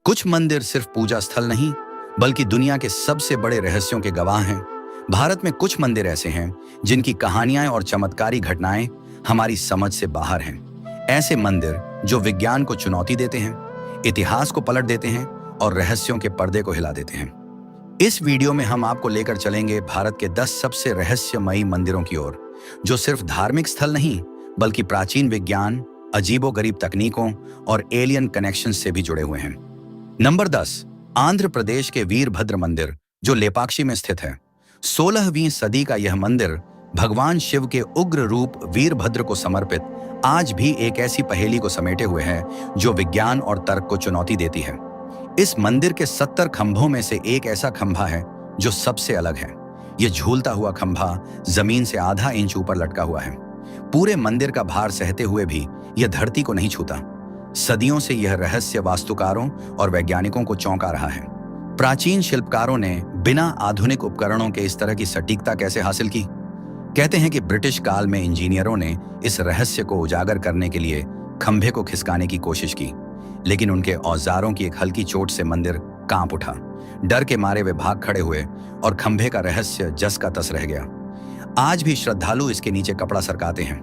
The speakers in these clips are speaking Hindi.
कुछ मंदिर सिर्फ पूजा स्थल नहीं, बल्कि दुनिया के सबसे बड़े रहस्यों के गवाह हैं। भारत में कुछ मंदिर ऐसे हैं जिनकी कहानियां और चमत्कारी घटनाएं हमारी समझ से बाहर हैं। ऐसे मंदिर जो विज्ञान को चुनौती देते हैं, इतिहास को पलट देते हैं और रहस्यों के पर्दे को हिला देते हैं। इस वीडियो में हम आपको लेकर चलेंगे भारत के 10 सबसे रहस्यमयी मंदिरों की ओर, जो सिर्फ धार्मिक स्थल नहीं, बल्कि प्राचीन विज्ञान, अजीबोगरीब तकनीकों और एलियन कनेक्शन से भी जुड़े हुए हैं। नंबर 10, आंध्र प्रदेश के वीरभद्र मंदिर, जो लेपाक्षी में स्थित है। 16वीं सदी का यह मंदिर भगवान शिव के उग्र रूप वीरभद्र को समर्पित आज भी एक ऐसी पहेली को समेटे हुए है जो विज्ञान और तर्क को चुनौती देती है। इस मंदिर के 70 खंभों में से एक ऐसा खंभा है जो सबसे अलग है। यह झूलता हुआ खंभा जमीन से आधा इंच ऊपर लटका हुआ है। पूरे मंदिर का भार सहते हुए भी यह धरती को नहीं छूता। सदियों से यह रहस्य वास्तुकारों और वैज्ञानिकों को चौंका रहा है। प्राचीन शिल्पकारों ने बिना आधुनिक उपकरणों के इस तरह की सटीकता कैसे हासिल की? कहते हैं कि ब्रिटिश काल में इंजीनियरों ने इस रहस्य को उजागर करने के लिए खंभे को खिसकाने की कोशिश की, लेकिन उनके औजारों की एक हल्की चोट से मंदिर कांप उठा। डर के मारे वे भाग खड़े हुए और खंभे का रहस्य जस का तस रह गया। आज भी श्रद्धालु इसके नीचे कपड़ा सरकाते हैं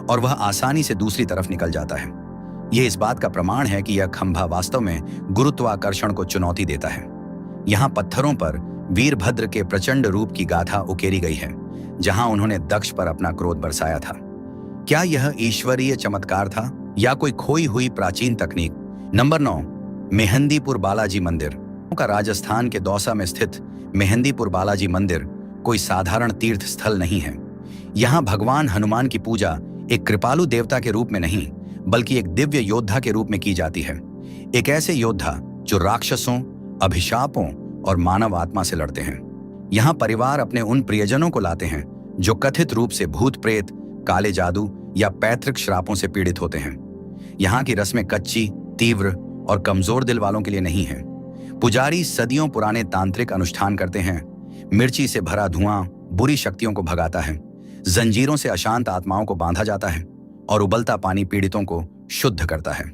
और वह आसानी से दूसरी तरफ निकल जाता है। यह इस बात का प्रमाण है कि यह खंभा वास्तव में गुरुत्वाकर्षण को चुनौती देता है। यहाँ पत्थरों पर वीरभद्र के प्रचंड रूप की गाथा उकेरी गई है, जहां उन्होंने दक्ष पर अपना क्रोध बरसाया था। क्या यह ईश्वरीय चमत्कार था या कोई खोई हुई प्राचीन तकनीक? नंबर 9, मेहंदीपुर बालाजी मंदिर का राजस्थान के दौसा में स्थित मेहंदीपुर बालाजी मंदिर कोई साधारण तीर्थ स्थल नहीं है। यहाँ भगवान हनुमान की पूजा एक कृपालु देवता के रूप में नहीं, बल्कि एक दिव्य योद्धा के रूप में की जाती है। एक ऐसे योद्धा जो राक्षसों, अभिशापों और मानव आत्मा से लड़ते हैं। यहाँ परिवार अपने उन प्रियजनों को लाते हैं जो कथित रूप से भूत प्रेत, काले जादू या पैतृक श्रापों से पीड़ित होते हैं। यहाँ की रस्में कच्ची, तीव्र और कमजोर दिल वालों के लिए नहीं है। पुजारी सदियों पुराने तांत्रिक अनुष्ठान करते हैं। मिर्ची से भरा धुआं बुरी शक्तियों को भगाता है, जंजीरों से अशांत आत्माओं को बांधा जाता है और उबलता पानी पीड़ितों को शुद्ध करता है।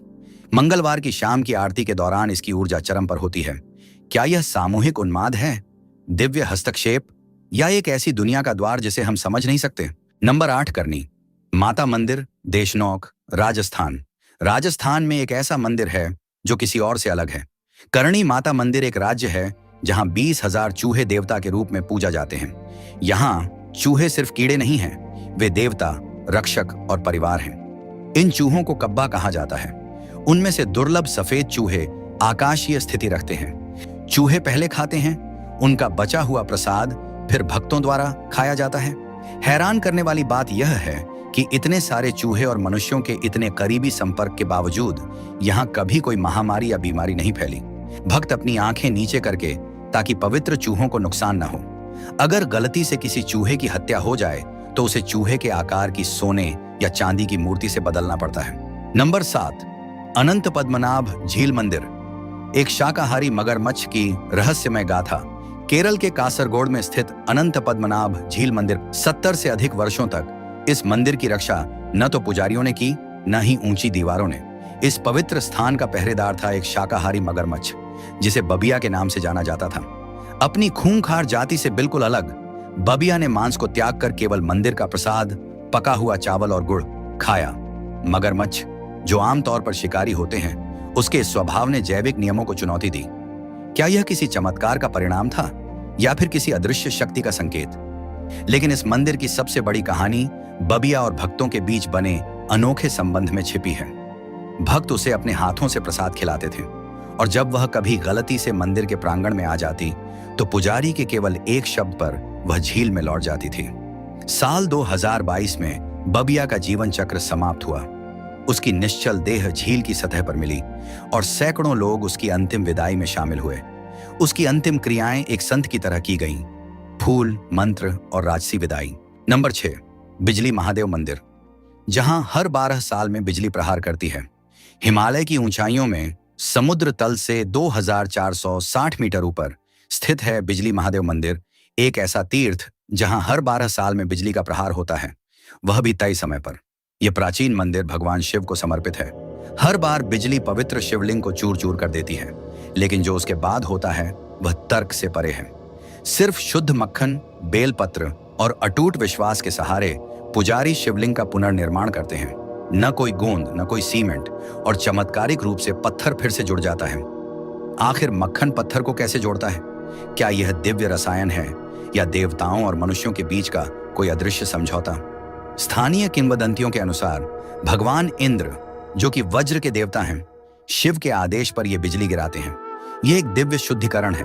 मंगलवार की शाम की आरती के दौरान इसकी ऊर्जा चरम पर होती है। क्या यह सामूहिक उन्माद है, दिव्य हस्तक्षेप, या एक ऐसी दुनिया का द्वार जिसे हम समझ नहीं सकते? नंबर 8, करनी माता मंदिर, देशनोक, राजस्थान। राजस्थान में एक ऐसा मंदिर है जो किसी और से अलग है। करणी माता मंदिर एक राज्य है जहां 20,000 चूहे देवता के रूप में पूजा जाते हैं। यहाँ चूहे सिर्फ कीड़े नहीं हैं, वे देवता, रक्षक और परिवार हैं। इन चूहों को कब्बा कहा जाता है। उनमें से दुर्लभ सफेद चूहे आकाशीय स्थिति रखते हैं। चूहे पहले खाते हैं, उनका बचा हुआ प्रसाद फिर भक्तों द्वारा खाया जाता है। हैरान करने वाली बात यह है कि इतने सारे चूहे और मनुष्यों के इतने करीबी संपर्क के बावजूद यहाँ कभी कोई महामारी या बीमारी नहीं फैली। भक्त अपनी आंखें नीचे करके ताकि पवित्र चूहों को नुकसान न हो। अगर गलती से किसी चूहे की हत्या हो जाए तो उसे चूहे के आकार की सोने या चांदी की मूर्ति से बदलना पड़ता है। नंबर 7, अनंत पद्मनाभ झील मंदिर, एक शाकाहारी मगरमच्छ की रहस्यमय गाथा। केरल के कासरगोड में स्थित अनंत पद्मनाभ झील मंदिर 70 से अधिक वर्षों तक इस मंदिर की रक्षा न तो पुजारियों ने की, न ही ऊंची दीवारों ने। इस पवित्र स्थान का पहरेदार था एक शाकाहारी मगरमच्छ जिसे बबिया के नाम से जाना जाता था। अपनी खूंखार जाति से बिल्कुल अलग, बबिया ने मांस को त्याग कर केवल मंदिर का प्रसाद, पका हुआ चावल और गुड़ खाया। मगरमच्छ, जो आमतौर पर शिकारी होते हैं, उसके इस स्वभाव ने जैविक नियमों को चुनौती दी। क्या यह किसी चमत्कार का परिणाम था या फिर किसी अदृश्य शक्ति का संकेत? लेकिन इस मंदिर की सबसे बड़ी कहानी बबिया और भक्तों के बीच बने अनोखे संबंध में छिपी है। भक्त उसे अपने हाथों से प्रसाद खिलाते थे और जब वह कभी गलती से मंदिर के प्रांगण में आ जाती तो पुजारी के केवल एक शब्द पर वह झील में लौट जाती थी। साल 2022 में बबिया का जीवन चक्र समाप्त हुआ। उसकी निश्चल देह झील की सतह पर मिली और सैकड़ों लोग उसकी अंतिम विदाई में शामिल हुए। उसकी अंतिम क्रियाएं एक संत की तरह की गईं, फूल, मंत्र और राजसी विदाई। नंबर 6, बिजली महादेव मंदिर, जहां हर 12 साल में बिजली प्रहार करती है। हिमालय की ऊंचाइयों में समुद्र तल से 2460 मीटर ऊपर स्थित है बिजली महादेव मंदिर, एक ऐसा तीर्थ जहां हर 12 साल में बिजली का प्रहार होता है, वह भी तय समय पर। यह प्राचीन मंदिर भगवान शिव को समर्पित है। हर बार बिजली पवित्र शिवलिंग को चूर चूर कर देती है, लेकिन जो उसके बाद होता है वह तर्क से परे है। सिर्फ शुद्ध मक्खन, बेलपत्र और अटूट विश्वास के सहारे पुजारी शिवलिंग का पुनर्निर्माण करते हैं। न कोई गोंद, न कोई सीमेंट, और चमत्कारिक रूप से पत्थर फिर से जुड़ जाता है। आखिर मक्खन पत्थर को कैसे जोड़ता है? क्या यह दिव्य रसायन है या देवताओं और मनुष्यों के बीच का कोई अदृश्य समझौता? स्थानीय किंवदंतियों के अनुसार भगवान इंद्र, जो कि वज्र के देवता हैं, शिव के आदेश पर यह बिजली गिराते हैं। यह एक दिव्य शुद्धिकरण है।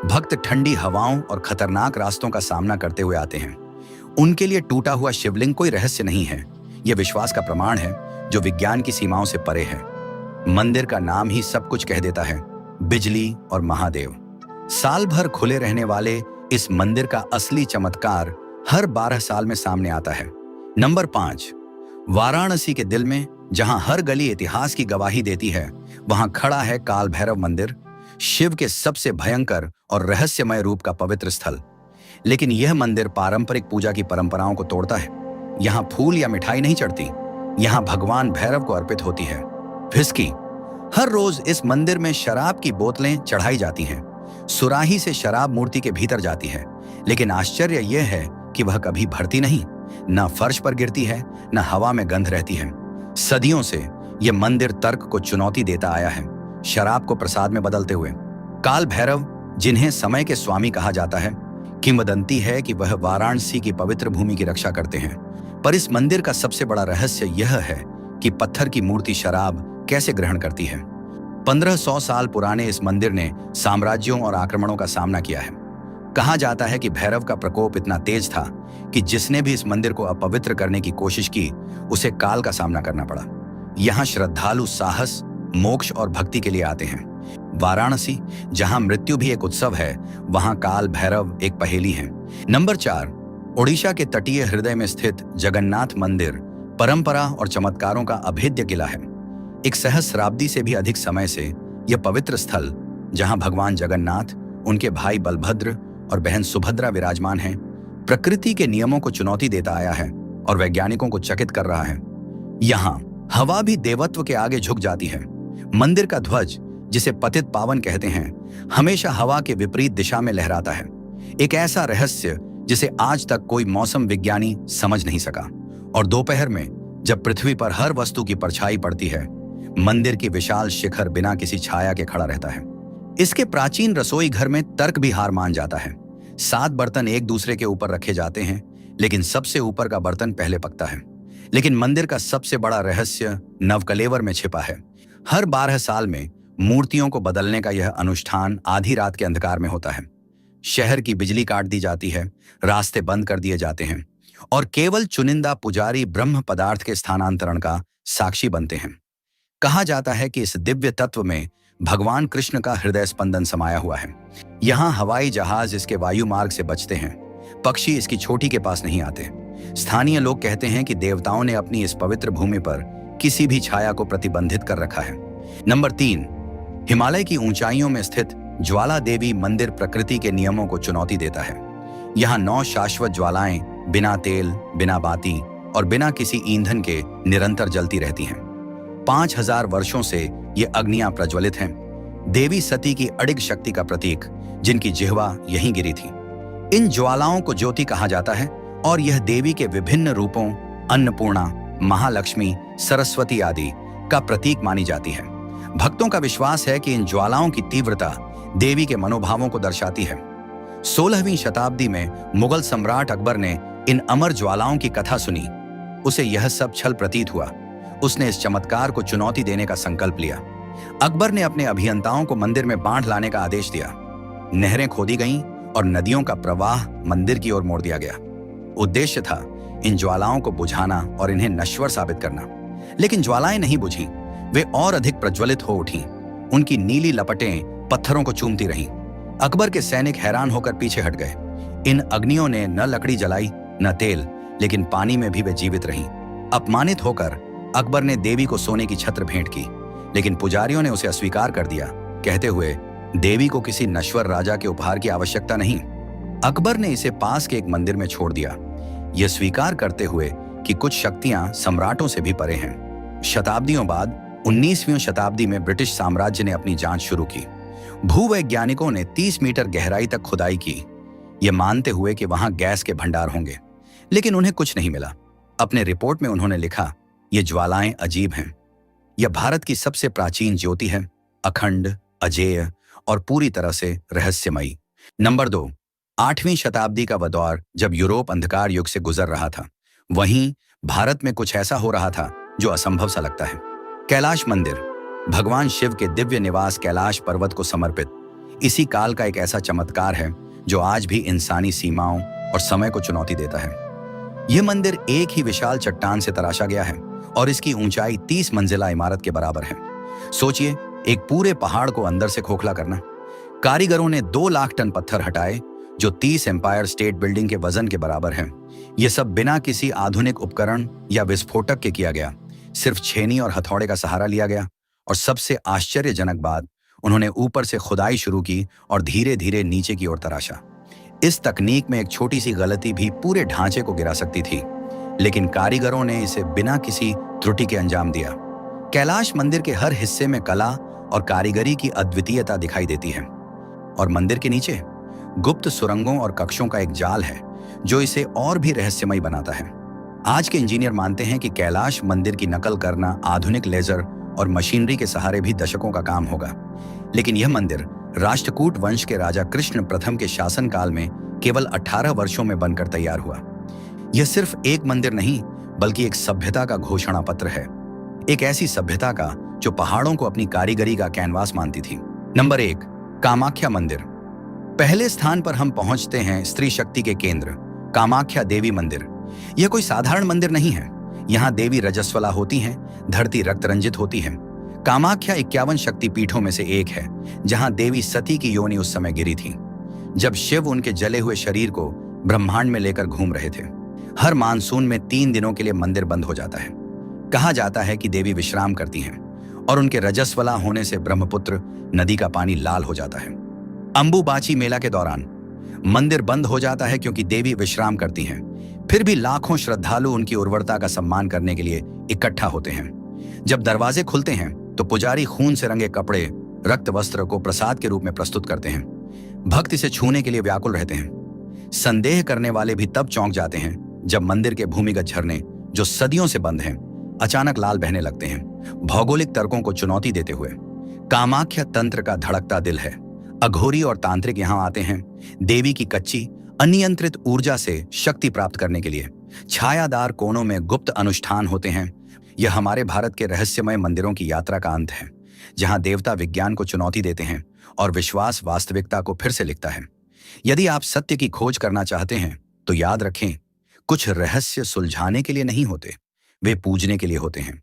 भक्त ठंडी हवाओं और खतरनाक रास्तों का सामना करते हुए आते हैं। उनके लिए टूटा हुआ शिवलिंग कोई रहस्य नहीं है, यह विश्वास का प्रमाण है जो विज्ञान की सीमाओं से परे है। मंदिर का नाम ही सब कुछ कह देता है, बिजली और महादेव। साल भर खुले रहने वाले इस मंदिर का असली चमत्कार हर 12 साल में सामने आता है। नंबर 5, वाराणसी के दिल में, जहां हर गली इतिहास की गवाही देती है, वहां खड़ा है काल भैरव मंदिर, शिव के सबसे भयंकर और रहस्यमय रूप का पवित्र स्थल। लेकिन यह मंदिर पारंपरिक पूजा की परंपराओं को तोड़ता है। यहाँ फूल या मिठाई नहीं चढ़ती, यहाँ भगवान भैरव को अर्पित होती है व्हिस्की। हर रोज इस मंदिर में शराब की बोतलें चढ़ाई जाती हैं। सुराही से शराब मूर्ति के भीतर जाती है, लेकिन आश्चर्य यह है कि वह कभी भरती नहीं, न फर्श पर गिरती है, न हवा में गंध रहती है। सदियों से यह मंदिर तर्क को चुनौती देता आया है, शराब को प्रसाद में बदलते हुए। काल भैरव, जिन्हें समय के स्वामी कहा जाता है, किंवदंती है कि वह वाराणसी की पवित्र भूमि की रक्षा करते हैं। पर इस मंदिर का सबसे बड़ा रहस्य यह है कि पत्थर की मूर्ति शराब कैसे ग्रहण करती है। 1500 साल पुराने इस मंदिर ने साम्राज्यों और आक्रमणों का सामना किया है। कहा जाता है कि भैरव का प्रकोप इतना तेज था कि जिसने भी इस मंदिर को अपवित्र करने की कोशिश की, उसे काल का सामना करना पड़ा। यहाँ श्रद्धालु साहस, मोक्ष और भक्ति के लिए आते हैं। वाराणसी, जहां मृत्यु भी एक उत्सव है, वहां काल भैरव एक पहेली है। नंबर 4, ओडिशा के तटीय हृदय में स्थित जगन्नाथ मंदिर परंपरा और चमत्कारों का अभेद्य किला है। एक सहस्राब्दी से भी अधिक समय से यह पवित्र स्थल, जहां भगवान जगन्नाथ, उनके भाई बलभद्र और बहन सुभद्रा विराजमान हैं, प्रकृति के नियमों को चुनौती देता आया है और वैज्ञानिकों को चकित कर रहा है। यहाँ हवा भी देवत्व के आगे झुक जाती है। मंदिर का ध्वज, जिसे पतित पावन कहते हैं, हमेशा हवा के विपरीत दिशा में लहराता है। एक ऐसा रहस्य जिसे आज तक कोई मौसम विज्ञानी समझ नहीं सका। और दोपहर में जब पृथ्वी पर हर वस्तु की परछाई पड़ती है, मंदिर की विशाल शिखर बिना किसी छाया के खड़ा रहता है। इसके प्राचीन रसोई घर में तर्क भी हार मान जाता है। 7 बर्तन एक दूसरे के ऊपर रखे जाते हैं, लेकिन सबसे ऊपर का बर्तन पहले पकता है। लेकिन मंदिर का सबसे बड़ा रहस्य नवकलेवर में छिपा है। हर 12 साल में मूर्तियों को बदलने का यह अनुष्ठान आधी रात के अंधकार में होता है। शहर की बिजली काट दी जाती है, रास्ते बंद कर दिए जाते हैं और केवल चुनिंदा पुजारी ब्रह्म पदार्थ के स्थानांतरण का साक्षी बनते हैं। कहा जाता है कि इस दिव्य तत्व में भगवान कृष्ण का हृदय स्पंदन समाया हुआ है। यहाँ हवाई जहाज इसके वायु मार्ग से बचते हैं, पक्षी इसकी चोटी के पास नहीं आते। स्थानीय लोग कहते हैं कि देवताओं ने अपनी इस पवित्र भूमि पर किसी भी छाया को प्रतिबंधित कर रखा है। नंबर 3, हिमालय की ऊंचाइयों में स्थित ज्वाला देवी मंदिर प्रकृति के नियमों को चुनौती देता है। यहाँ 9 शाश्वत ज्वालाएं बिना तेल, बिना बाती और बिना किसी ईंधन के निरंतर जलती रहती हैं। 5000 वर्षों से ये अग्नियां प्रज्वलित हैं, देवी सती की अडिग शक्ति का प्रतीक, जिनकी जिह्वा यहीं गिरी थी। इन ज्वालाओं को ज्योति कहा जाता है और यह देवी के विभिन्न रूपों, अन्नपूर्णा, महालक्ष्मी, सरस्वती आदि का प्रतीक मानी जाती है। भक्तों का विश्वास है कि इन ज्वालाओं की तीव्रता देवी के मनोभावों को दर्शाती है। 16वीं शताब्दी में मुगल सम्राट अकबर ने इन अमर ज्वालाओं की कथा सुनी। उसे यह सब छल प्रतीत हुआ। उसने इस चमत्कार को चुनौती देने का संकल्प लिया। अकबर ने अपने अभियंताओं को मंदिर में बांध लाने का आदेश दिया। नहरें खोदी गईं और नदियों का प्रवाह मंदिर की ओर मोड़ दिया गया। उद्देश्य था इन ज्वालाओं को बुझाना और इन्हें नश्वर साबित करना। लेकिन ज्वालाएं नहीं बुझी, वे और अधिक प्रज्वलित हो उठीं। उनकी नीली लपटें पत्थरों को चूमती रहीं। अकबर के सैनिक हैरान होकर पीछे हट गए। इन अग्नियों ने न लकड़ी जलाई, न तेल, लेकिन पानी में भी वे जीवित रहीं। अपमानित होकर अकबर ने देवी को सोने की छत्र भेंट की, लेकिन पुजारियों ने उसे अस्वीकार कर दिया, कहते हुए देवी को किसी नश्वर राजा के उपहार की आवश्यकता नहीं। अकबर ने इसे पास के एक मंदिर में छोड़ दिया, यह स्वीकार करते हुए कि कुछ शक्तियां सम्राटों से भी परे हैं। शताब्दियों बाद 19वीं शताब्दी में ब्रिटिश साम्राज्य ने अपनी जांच शुरू की। भूवैज्ञानिकों ने 30 मीटर गहराई तक खुदाई की, ये मानते हुए कि वहां गैस के भंडार होंगे, लेकिन उन्हें कुछ नहीं मिला। अपने रिपोर्ट में उन्होंने लिखा, ये ज्वालाएं अजीब हैं। यह भारत की सबसे प्राचीन ज्योति है, अखंड, अजेय और पूरी तरह से रहस्यमयी। नंबर 2, 8वीं शताब्दी का वह दौर जब यूरोप अंधकार युग से गुजर रहा था। वहीं भारत में कुछ ऐसा हो रहा था जो असंभव सा लगता है। कैलाश मंदिर, भगवान शिव के दिव्य निवास कैलाश पर्वत को समर्पित इसी काल का एक ऐसा चमत्कार है जो आज भी इंसानी सीमाओं और समय को चुनौती देता है। यह मंदिर एक ही विशाल चट्टान से तराशा गया है और इसकी ऊंचाई 30 मंजिला इमारत के बराबर है। सोचिए, एक पूरे पहाड़ को अंदर से खोखला करना। कारीगरों ने 2 लाख टन पत्थर हटाए जो 30 एम्पायर स्टेट बिल्डिंग के वजन के बराबर है। यह सब बिना किसी आधुनिक उपकरण या विस्फोटक के किया गया। सिर्फ छेनी और हथौड़े का सहारा लिया गया और सबसे आश्चर्यजनक बात, उन्होंने ऊपर से खुदाई शुरू की और धीरे धीरे नीचे की ओर तराशा। इस तकनीक में एक छोटी सी गलती भी पूरे ढांचे को गिरा सकती थी, लेकिन कारीगरों ने इसे बिना किसी त्रुटि के अंजाम दिया। कैलाश मंदिर के हर हिस्से में कला और कारीगरी की अद्वितीयता दिखाई देती है और मंदिर के नीचे गुप्त सुरंगों और कक्षों का एक जाल है जो इसे और भी रहस्यमयी बनाता है। आज के इंजीनियर मानते हैं कि कैलाश मंदिर की नकल करना आधुनिक लेजर और मशीनरी के सहारे भी दशकों का काम होगा, लेकिन यह मंदिर राष्ट्रकूट वंश के राजा कृष्ण प्रथम के शासनकाल में केवल 18 वर्षों में बनकर तैयार हुआ। यह सिर्फ एक मंदिर नहीं, बल्कि एक सभ्यता का घोषणा पत्र है, एक ऐसी सभ्यता का जो पहाड़ों को अपनी कारीगरी का कैनवास मानती थी। नंबर 1, कामाख्या मंदिर। पहले स्थान पर हम पहुंचते हैं स्त्री शक्ति के केंद्र कामाख्या देवी मंदिर। यह कोई साधारण मंदिर नहीं है। यहाँ देवी रजस्वला होती हैं, धरती रक्त रंजित होती है। कामाख्या 51 शक्ति पीठों में से एक है, जहां देवी सती की योनि उस समय गिरी थी, जब शिव उनके जले हुए शरीर को ब्रह्मांड में लेकर घूम रहे थे। हर मानसून में 3 दिनों के लिए मंदिर बंद हो जाता है। कहा जाता है कि देवी विश्राम करती हैं और उनके रजस्वला होने से ब्रह्मपुत्र नदी का पानी लाल हो जाता है। अंबुबाची मेला के दौरान मंदिर बंद हो जाता है क्योंकि देवी विश्राम करती हैं। फिर भी लाखों श्रद्धालु उनकी उर्वरता का सम्मान करने के लिए इकट्ठा होते हैं। जब दरवाजे खुलते हैं तो पुजारी खून से रंगे कपड़े, रक्त वस्त्र को प्रसाद के रूप में प्रस्तुत करते हैं। भक्त इसे छूने के लिए व्याकुल रहते हैं। संदेह करने वाले भी तब चौंक जाते हैं जब मंदिर के भूमिगत झरने, जो सदियों से बंद हैं, अचानक लाल बहने लगते हैं, भौगोलिक तर्कों को चुनौती देते हुए। कामाख्या तंत्र का धड़कता दिल है। अघोरी और तांत्रिक यहाँ आते हैं देवी की कच्ची अनियंत्रित ऊर्जा से शक्ति प्राप्त करने के लिए। छायादार कोनों में गुप्त अनुष्ठान होते हैं। यह हमारे भारत के रहस्यमय मंदिरों की यात्रा का अंत है, जहां देवता विज्ञान को चुनौती देते हैं और विश्वास वास्तविकता को फिर से लिखता है। यदि आप सत्य की खोज करना चाहते हैं तो याद रखें, कुछ रहस्य सुलझाने के लिए नहीं होते, वे पूजने के लिए होते हैं।